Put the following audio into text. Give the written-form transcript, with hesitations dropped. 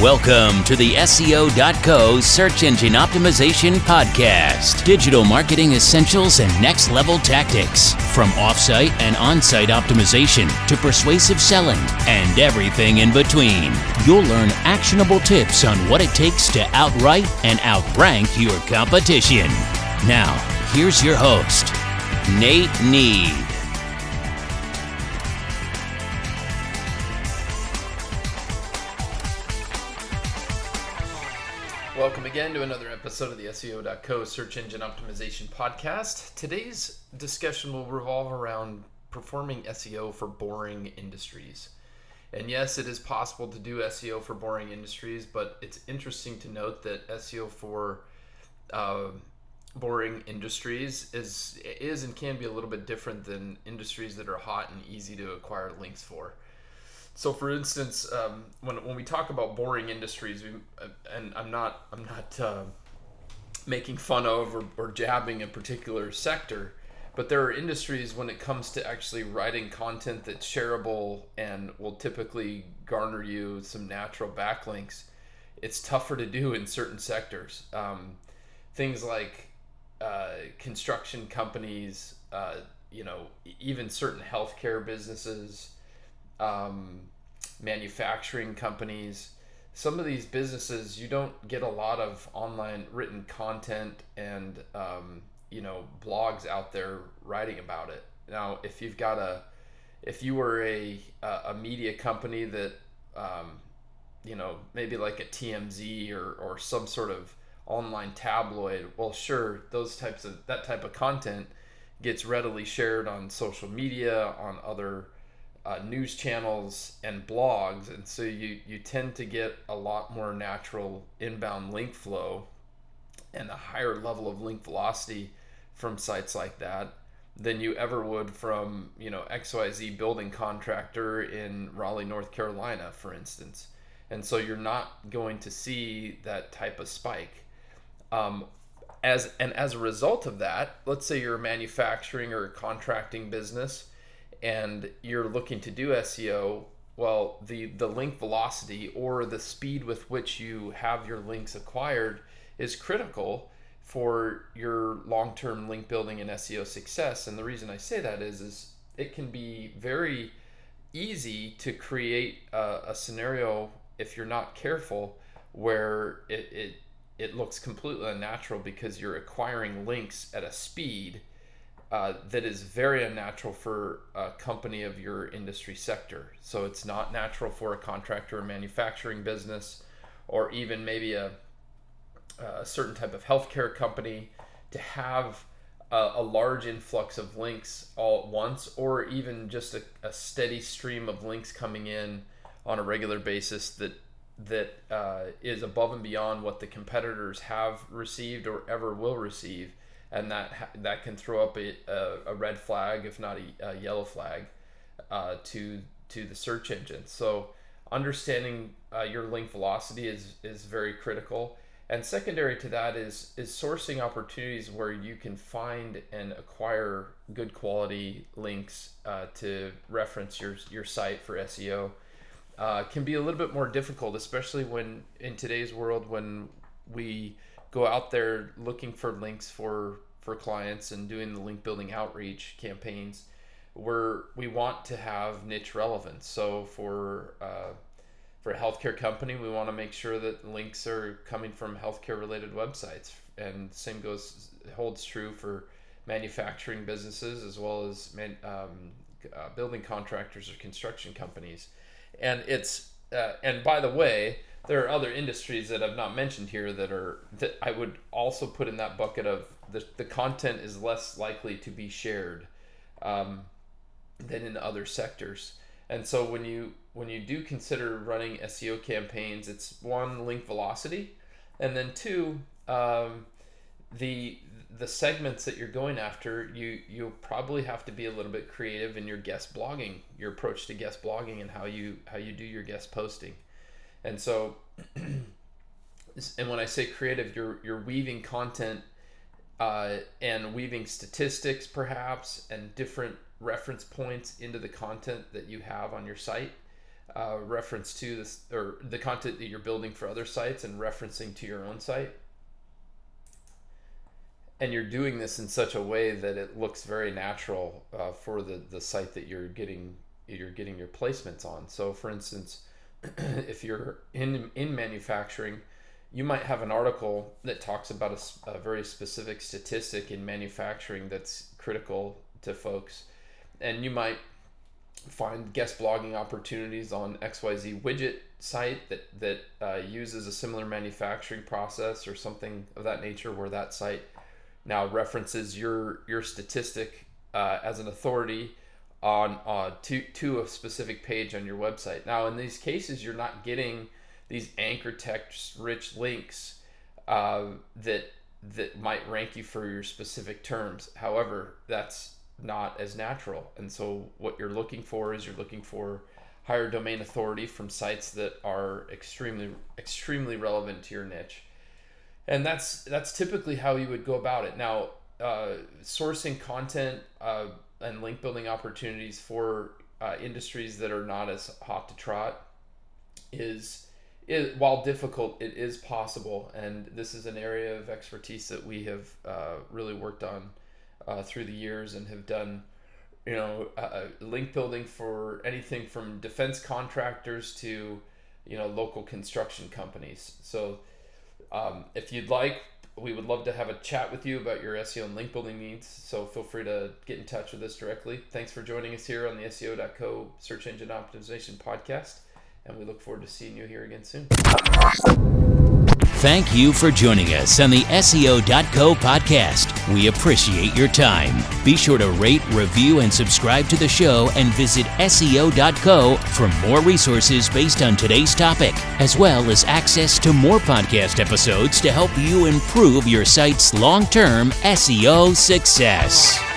Welcome to the SEO.co Search Engine Optimization Podcast. Digital marketing essentials and next level tactics. From offsite and on-site optimization to persuasive selling and everything in between. You'll learn actionable tips on what it takes to outright and outrank your competition. Now, here's your host, Nate Need. Welcome again to another episode of the SEO.co Search Engine Optimization Podcast. Today's discussion will revolve around performing SEO for boring industries. And yes, it is possible to do SEO for boring industries, but it's interesting to note that SEO for boring industries is and can be a little bit different than industries that are hot and easy to acquire links for. So, for instance, when we talk about boring industries, and I'm not making fun of or jabbing a particular sector, but there are industries when it comes to actually writing content that's shareable and will typically garner you some natural backlinks. It's tougher to do in certain sectors. Things like construction companies, even certain healthcare businesses. Manufacturing companies. Some of these businesses, you don't get a lot of online written content and blogs out there writing about it. Now, if you were a media company that maybe like a TMZ or some sort of online tabloid, well, sure, that type of content gets readily shared on social media, on other news channels and blogs, and so you tend to get a lot more natural inbound link flow and a higher level of link velocity from sites like that than you ever would from XYZ building contractor in Raleigh, North Carolina, for instance. And so you're not going to see that type of spike. As a result of that, let's say you're a manufacturing or a contracting business and you're looking to do SEO, well, the link velocity or the speed with which you have your links acquired is critical for your long-term link building and SEO success. And the reason I say that is it can be very easy to create a scenario, if you're not careful, where it looks completely unnatural because you're acquiring links at a speed that is very unnatural for a company of your industry sector. So it's not natural for a contractor or manufacturing business, or even maybe a certain type of healthcare company, to have a large influx of links all at once, or even just a steady stream of links coming in on a regular basis that is above and beyond what the competitors have received or ever will receive. And that can throw up a red flag, if not a yellow flag, to the search engine. So understanding your link velocity is very critical. And secondary to that is sourcing opportunities where you can find and acquire good quality links to reference your site for SEO. Can be a little bit more difficult, especially when in today's world when we go out there looking for links for clients and doing the link building outreach campaigns, where we want to have niche relevance. So for a healthcare company, we want to make sure that links are coming from healthcare related websites, and same holds true for manufacturing businesses as well as building contractors or construction companies. And and by the way, there are other industries that I've not mentioned here that I would also put in that bucket of the content is less likely to be shared than in other sectors. And so when you do consider running SEO campaigns, it's one, link velocity, and then two, the segments that you're going after, you'll probably have to be a little bit creative in your guest blogging, your approach to guest blogging, and how you do your guest posting. And so, and when I say creative, you're weaving content and weaving statistics perhaps and different reference points into the content that you have on your site reference to this, or the content that you're building for other sites and referencing to your own site. And you're doing this in such a way that it looks very natural for the site that you're getting your placements on. So for instance, if you're in manufacturing, you might have an article that talks about a very specific statistic in manufacturing that's critical to folks, and you might find guest blogging opportunities on XYZ widget site that uses a similar manufacturing process or something of that nature, where that site now references your statistic as an authority on to a specific page on your website. Now, in these cases, you're not getting these anchor text rich links that might rank you for your specific terms. However, that's not as natural. And so what you're looking for is higher domain authority from sites that are extremely relevant to your niche. And that's typically how you would go about it. Now, sourcing content and link building opportunities for industries that are not as hot to trot is while difficult, it is possible. And this is an area of expertise that we have really worked on through the years, and have done, link building for anything from defense contractors to, local construction companies. So if you'd like, we would love to have a chat with you about your SEO and link building needs. So feel free to get in touch with us directly. Thanks for joining us here on the SEO.co Search Engine Optimization Podcast, and we look forward to seeing you here again soon. Thank you for joining us on the SEO.co podcast. We appreciate your time. Be sure to rate, review, and subscribe to the show, and visit SEO.co for more resources based on today's topic, as well as access to more podcast episodes to help you improve your site's long-term SEO success.